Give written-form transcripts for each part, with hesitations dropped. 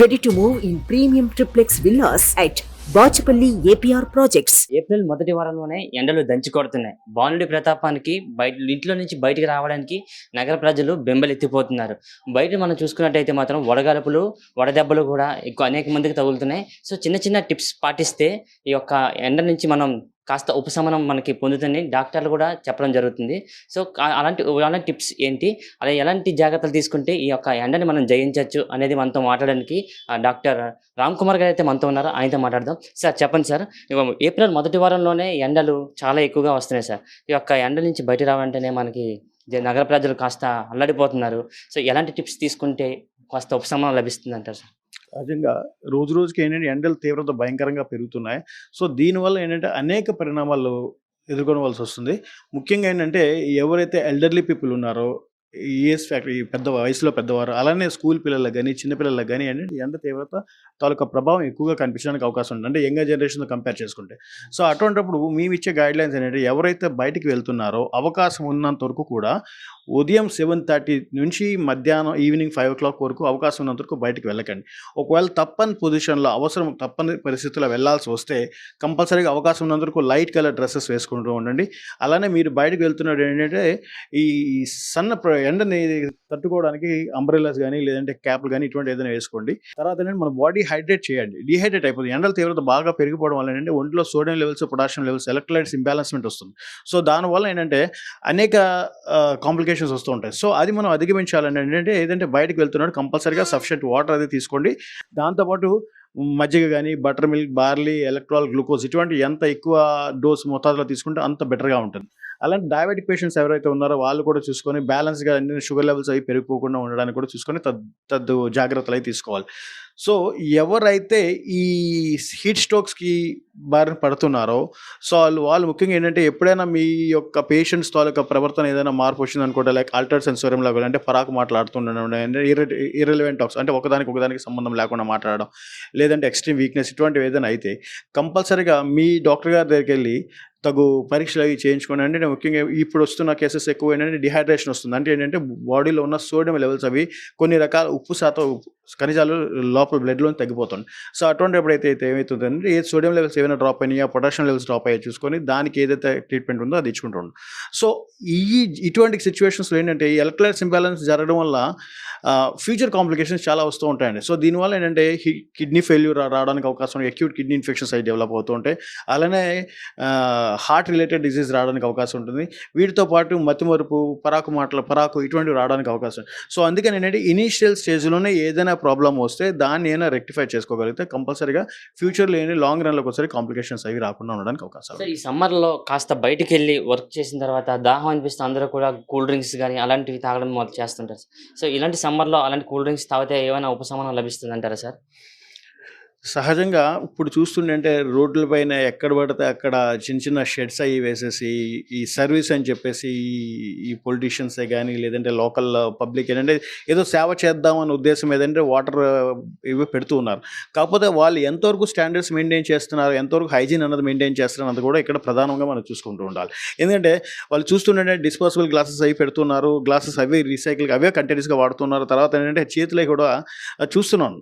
Ready to move in premium triplex villas at Bachapalli APR Projects. April మొదటి వారంలోనే ఎండలు దంచి కొడుతున్నాయి. బాలుడి ప్రతాపానికి ఇంట్లో నుంచి బయటికి రావడానికి నగర ప్రజలు బెంబెలెత్తిపోతున్నారు. బయట మనం చూసుకున్నట్టయితే మాత్రం వడగాల్పులు, వడదెబ్బలు కూడా అనేక మందికి తగులుతున్నాయి. సో చిన్న చిన్న టిప్స్ పాటిస్తే ఈ యొక్క ఎండ నుంచి మనం కాస్త ఉపశమనం మనకి పొందుతుందని డాక్టర్లు కూడా చెప్పడం జరుగుతుంది. సో అలాంటి టిప్స్ ఏంటి, అలా ఎలాంటి జాగ్రత్తలు తీసుకుంటే ఈ యొక్క ఎండని మనం జయించవచ్చు అనేది మనతో మాట్లాడడానికి డాక్టర్ రామ్ కుమార్ గారు అయితే మనతో ఉన్నారు. ఆయనతో మాట్లాడదాం. సార్ చెప్పండి సార్, ఏప్రిల్ మొదటి వారంలోనే ఎండలు చాలా ఎక్కువగా వస్తున్నాయి సార్. ఈ యొక్క ఎండ నుంచి బయట రావాలంటేనే మనకి నగర ప్రజలు కాస్త అల్లడిపోతున్నారు. సో ఎలాంటి టిప్స్ తీసుకుంటే కాస్త ఉపశమనం లభిస్తుంది అంటారు సార్? సహజంగా రోజు రోజుకి ఏంటంటే ఎండల తీవ్రత భయంకరంగా పెరుగుతున్నాయి. సో దీనివల్ల ఏంటంటే అనేక పరిణామాలు ఎదుర్కొనవలసి వస్తుంది. ముఖ్యంగా ఏంటంటే ఎవరైతే ఎల్డర్లీ పీపుల్ ఉన్నారో, ఈ ఏజ్ ఫ్యాక్టర్, ఈ పెద్ద వయసులో పెద్దవారు, అలానే స్కూల్ పిల్లలకు కానీ చిన్నపిల్లలకు కానీ ఏంటంటే ఎండ తీవ్రత తాలూకా ప్రభావం ఎక్కువగా కనిపించడానికి అవకాశం ఉంది, అంటే యంగర్ జనరేషన్తో కంపేర్ చేసుకుంటే. సో అటువంటిప్పుడు మేము ఇచ్చే గైడ్లైన్స్ ఏంటంటే ఎవరైతే బయటికి వెళ్తున్నారో అవకాశం ఉన్నంత వరకు కూడా ఉదయం 7:30 నుంచి మధ్యాహ్నం ఈవినింగ్ 5 o'clock వరకు అవకాశం ఉన్నంత వరకు బయటికి వెళ్ళకండి. ఒకవేళ తప్పని పొజిషన్లో తప్పని పరిస్థితుల్లో వెళ్ళాల్సి వస్తే కంపల్సరీగా అవకాశం ఉన్నంత వరకు లైట్ కలర్ డ్రెస్సెస్ వేసుకుంటూ ఉండండి. అలానే మీరు బయటకు వెళ్తున్నప్పుడు ఏంటంటే ఈ ఎండని తట్టుకోవడానికి అంబ్రెల్లాస్ కానీ లేదంటే క్యాప్లు కానీ ఇటువంటి ఏదైనా వేసుకోండి. తర్వాత ఏంటంటే మన బాడీ హైడ్రేట్ చేయండి. డిహైడ్రేట్ అయిపోతుంది. ఎండల తీవ్రత బాగా పెరిగిపోవడం వల్ల ఏంటంటే ఒంట్లో sodium levels, potassium levels, electrolytes imbalancement వస్తుంది. సో దానివల్ల ఏంటంటే అనేక కాంప్లికేషన్స్ వస్తూ ఉంటాయి. సో అది మనం అధిగమించాలంటే ఏదంటే బయటకు వెళ్తున్నాడు కంపల్సరీగా సఫిషియెంట్ వాటర్ అది తీసుకోండి. దాంతోపాటు మజ్జిగ కానీ, butter milk, barley, electoral, glucose ఇటువంటి ఎంత ఎక్కువ డోస్ మోతాదులో తీసుకుంటే అంత బెటర్గా ఉంటుంది. అలాంటి డయాబెటిక్ పేషెంట్స్ ఎవరైతే ఉన్నారో వాళ్ళు కూడా చూసుకొని బ్యాలెన్స్గా షుగర్ లెవెల్స్ అవి పెరిగిపోకుండా ఉండడానికి కూడా చూసుకొని తద్దు జాగ్రత్తలు అవి తీసుకోవాలి. సో ఎవరైతే ఈ హీట్ స్ట్రోక్స్కి బారిన పడుతున్నారో సో వాళ్ళు ముఖ్యంగా ఏంటంటే ఎప్పుడైనా మీ యొక్క పేషెంట్స్ తాలూకా ప్రవర్తన ఏదైనా మార్పు వచ్చింది అనుకోండి, లైక్ ఆల్టర్డ్ సెన్సోరియం లెవెల్, అంటే పరాకు మాట్లాడుతుండడం, ఇర్రెలవెంట్ టాక్స్, అంటే ఒకదానికి సంబంధం లేకుండా మాట్లాడడం, లేదంటే ఎక్స్ట్రీమ్ వీక్నెస్, ఇటువంటివి ఏదైనా అయితే కంపల్సరీగా మీ డాక్టర్ గారి దగ్గరికి వెళ్ళి తగు పరీక్షలు అవి చేయించుకోండి. అంటే ముఖ్యంగా ఇప్పుడు వస్తున్న కేసెస్ ఎక్కువ ఏంటంటే డిహైడ్రేషన్ వస్తుంది. అంటే ఏంటంటే బాడీలో ఉన్న సోడియం లెవెల్స్ అవి కొన్ని రకాల ఉప్పు శాతం ఖనిజాలు లోపల బ్లడ్లో తగ్గిపోతుంది. సో అటువంటిప్పుడు అయితే ఏమవుతుందంటే ఏ సోడియం లెవెల్స్ ఏమైనా డ్రాప్ అయినాయా, పొటాషియం లెవెల్స్ డ్రాప్ అయ్యాయి చూసుకొని దానికి ఏదైతే ట్రీట్మెంట్ ఉందో అది ఇచ్చుకుంటాం. సో ఇటువంటి సిచ్యువేషన్స్లో ఏంటంటే ఈ ఎలక్ట్రోలైట్స్ ఇంబ్యాలెన్స్ జరగడం వల్ల ఫ్యూచర్ కాంప్లికేషన్స్ చాలా వస్తూ ఉంటాయండి. సో దీనివల్ల ఏంటంటే కిడ్నీ ఫెయిల్యూర్ రావడానికి అవకాశం, అక్యూట్ కిడ్నీ ఇన్ఫెక్షన్స్ అవి డెవలప్ అవుతూ ఉంటాయి. అలానే హార్ట్ రిలేటెడ్ డిసీజ్ రావడానికి అవకాశం ఉంటుంది. వీటితో పాటు మతిమరుపు, పరాకు ఇటువంటివి రావడానికి అవకాశం. సో అందుకని ఏంటంటే ఇనీషియల్ స్టేజ్లోనే ఏదైనా ప్రాబ్లం వస్తే దాన్ని అయినా రెక్టిఫై చేసుకోగలిగితే కంపల్సరీగా ఫ్యూచర్లో ఏంటి లాంగ్ రన్లోకి ఒకసారి కాంప్లికేషన్స్ అవి రాకుండా ఉండడానికి అవకాశం. ఈ సమ్మర్లో కాస్త బయటికి వెళ్ళి వర్క్ చేసిన తర్వాత దాహం అనిపిస్తే అందరూ కూడా కూల్ డ్రింక్స్ కానీ అలాంటివి తాగడం మొదలు చేస్తుంటారు. సో ఇలాంటి సమ్మర్లో అలాంటి కూల్ డ్రింక్స్ తాగితే ఏమైనా ఉపశమనం లభిస్తుంది అంటారా సార్? సహజంగా ఇప్పుడు చూస్తుంటే రోడ్ల పైన ఎక్కడ పడితే అక్కడ చిన్న చిన్న షెడ్స్ అవి వేసేసి ఈ సర్వీస్ అని చెప్పేసి ఈ పొలిటీషియన్సే కానీ లేదంటే లోకల్ పబ్లిక్ ఏంటంటే ఏదో సేవ చేద్దామన్న ఉద్దేశం ఏదంటే వాటర్ ఇవి పెడుతూ ఉన్నారు. కాకపోతే వాళ్ళు ఎంతవరకు స్టాండర్డ్స్ మెయింటైన్ చేస్తున్నారు, ఎంతవరకు హైజీన్ అన్నది మెయింటైన్ చేస్తున్నారు అన్నది కూడా ఇక్కడ ప్రధానంగా మనం చూసుకుంటూ ఉండాలి. ఎందుకంటే వాళ్ళు చూస్తుంటే డిస్పోజబుల్ గ్లాసెస్ అవి పెడుతున్నారు, గ్లాసెస్ అవి రీసైకిల్ అవే కంటిన్యూస్గా వాడుతున్నారు. తర్వాత ఏంటంటే చేతులే కూడా చూస్తున్నాను,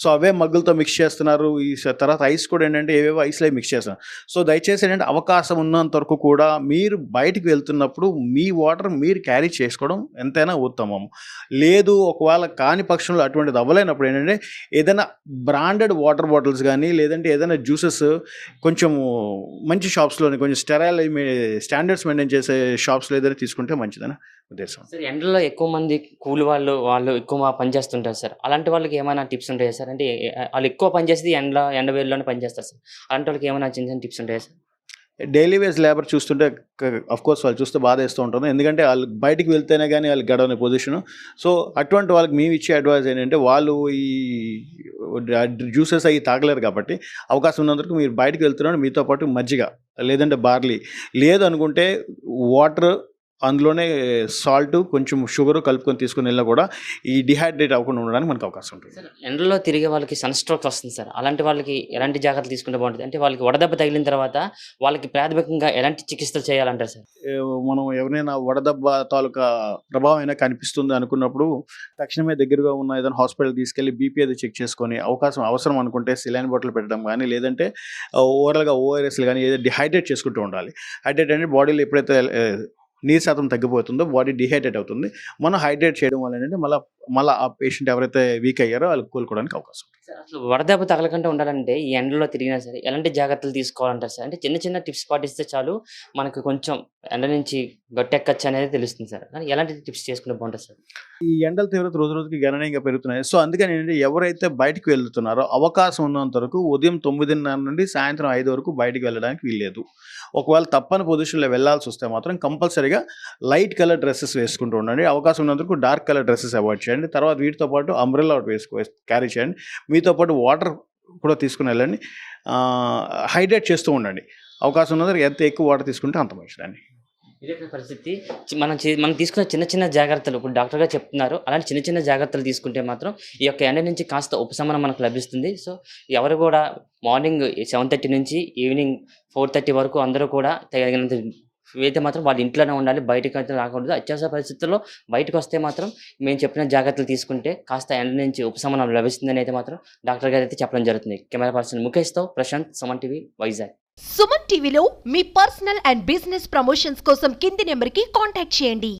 సో అవే మగ్గులతో మిక్స్ చేస్తున్నారు. ఈ తర్వాత ఐస్ కూడా ఏంటంటే ఏవేవో ఐస్లో మిక్స్ చేస్తున్నారు. సో దయచేసి ఏంటంటే అవకాశం ఉన్నంత వరకు కూడా మీరు బయటికి వెళ్తున్నప్పుడు మీ వాటర్ మీరు క్యారీ చేసుకోవడం ఎంతైనా ఉత్తమం. లేదు ఒకవేళ కాని పక్షంలో అటువంటిది అవ్వలేనప్పుడు ఏంటంటే ఏదైనా బ్రాండెడ్ వాటర్ బాటిల్స్ కానీ లేదంటే ఏదైనా జ్యూసెస్ కొంచెం మంచి షాప్స్లోని కొంచెం స్టెరైల్ స్టాండర్డ్స్ మెయింటైన్ చేసే షాప్స్లో ఏదైనా తీసుకుంటే మంచిదని ఉద్దేశం. సార్ ఎండలో ఎక్కువ మంది కూలి వాళ్ళు ఎక్కువ పని చేస్తుంటారు సార్. అలాంటి వాళ్ళకి ఏమైనా టిప్స్ ఉంటాయా సార్? అంటే వాళ్ళు ఎక్కువ పని చేసేది ఎండ వేడిలోనే పని చేస్తారు సార్. అలాంటి వాళ్ళకి ఏమైనా చిన్న చిన్న టిప్స్ ఉంటాయా సార్? డైలీ వేజ్ లేబర్ చూస్తుంటే అఫ్కోర్స్ వాళ్ళు చూస్తే బాధ వేస్తూ ఉంటుంది. ఎందుకంటే వాళ్ళు బయటికి వెళ్తేనే కానీ వాళ్ళకి గడవని పొజిషను. సో అటువంటి వాళ్ళకి మేము ఇచ్చే అడ్వైస్ ఏంటంటే వాళ్ళు ఈ జ్యూసెస్ అవి తాగలేరు కాబట్టి అవకాశం ఉన్నందుకు మీరు బయటకు వెళ్తున్నాడు మీతో పాటు మజ్జిగ లేదంటే బార్లీ, లేదు అనుకుంటే వాటర్ అందులోనే సాల్ట్ కొంచెం షుగర్ కలుపుకొని తీసుకుని వెళ్ళినా కూడా ఈ డిహైడ్రేట్ అవ్వకుండా ఉండడానికి మనకు అవకాశం ఉంటుంది. సార్ ఎండలో తిరిగే వాళ్ళకి సన్ స్ట్రోక్ వస్తుంది సార్. అలాంటి వాళ్ళకి ఎలాంటి జాగ్రత్తలు తీసుకుంటే బాగుంటుంది? అంటే వాళ్ళకి వడదెబ్బ తగిలిన తర్వాత వాళ్ళకి ప్రాథమికంగా ఎలాంటి చికిత్సలు చేయాలంటారు సార్? మనం ఎవరైనా వడదెబ్బ తాలూకా ప్రభావం అయినా కనిపిస్తుంది అనుకున్నప్పుడు తక్షణమే దగ్గరగా ఉన్న ఏదైనా హాస్పిటల్ తీసుకెళ్ళి బీపీ అది చెక్ చేసుకొని అవసరం అనుకుంటే సిలైన్ బాటిల్ పెట్టడం కానీ, లేదంటే ఓవరాల్గా ఓఆర్ఎస్లు కానీ ఏదో డిహైడ్రేట్ చేసుకుంటూ ఉండాలి. హైడ్రేట్ అనేది బాడీలో ఎప్పుడైతే నీరు శాతం తగ్గిపోతుందో బాడీ డిహైడ్రేట్ అవుతుంది. మనం హైడ్రేట్ చేయడం వల్ల ఏంటంటే మళ్ళీ ఆ పేషెంట్ ఎవరైతే వీక్ అయ్యారో వాళ్ళకి కోలుకోవడానికి అవకాశం ఉంటుంది. సార్ అసలు వడదెబ్బ తగలకుండా ఉండాలంటే ఈ ఎండలో తిరిగినా సరే ఎలాంటి జాగ్రత్తలు తీసుకోవాలంటారు సార్? అంటే చిన్న చిన్న టిప్స్ పాటిస్తే చాలు మనకు కొంచెం ఎండ నుంచి గట్టెక్కచ్చు అనేది తెలుస్తుంది సార్. కానీ ఎలాంటి టిప్స్ చేసుకుంటే బాగుంటుంది సార్? ఈ ఎండల తీవ్రత రోజు రోజుకి గణనీయంగా పెరుగుతున్నాయి. సో అందుకని ఏంటంటే ఎవరైతే బయటికి వెళ్తున్నారో అవకాశం ఉన్నంత వరకు ఉదయం 9:30 నుండి సాయంత్రం 5 వరకు బయటికి వెళ్ళడానికి వీల్లేదు. ఒకవేళ తప్పని పొజిషన్లో వెళ్ళాల్సి వస్తే మాత్రం కంపల్సరీగా లైట్ కలర్ డ్రెస్సెస్ వేసుకుంటూ ఉండండి. అవకాశం ఉన్నంత వరకు డార్క్ కలర్ డ్రెస్సెస్ అవాయిడ్ చేయండి. తర్వాత వీటితో పాటు అంబ్రెల్లా క్యారీ చేయండి. మీతో పాటు వాటర్ కూడా తీసుకుని వెళ్ళండి. హైడ్రేట్ చేస్తూ ఉండండి. అవకాశం ఉన్నంత ఎంత ఎక్కువ వాటర్ తీసుకుంటే అంత మంచిదండి. ఇదే పరిస్థితి. మనం తీసుకున్న చిన్న చిన్న జాగ్రత్తలు ఇప్పుడు డాక్టర్ గారు చెప్తున్నారు. అలాంటి చిన్న చిన్న జాగ్రత్తలు తీసుకుంటే మాత్రం ఈ యొక్క ఎండ నుంచి కాస్త ఉపశమనం మనకు లభిస్తుంది. సో ఎవరు కూడా మార్నింగ్ 7:30 నుంచి ఈవినింగ్ 4:30 వరకు అందరూ కూడా తగినంత అయితే మాత్రం వాళ్ళ ఇంట్లోనే ఉండాలి. బయటకు అయితే రాకూడదు. అత్యవసర పరిస్థితుల్లో బయటకు వస్తే మాత్రం మేము చెప్పిన జాగ్రత్తలు తీసుకుంటే కాస్త ఎండ నుంచి ఉపశమనం లభిస్తుందని అయితే మాత్రం డాక్టర్ గారు అయితే చెప్పడం జరుగుతుంది. కెమెరా పర్సన్ ముఖేష్తో ప్రశాంత్, సుమన్ టీవీ, వైజాగ్. సుమన్ టీవీలో మీ పర్సనల్ అండ్ బిజినెస్ ప్రమోషన్స్ కోసం కింది నెంబర్కి కాంటాక్ట్ చేయండి.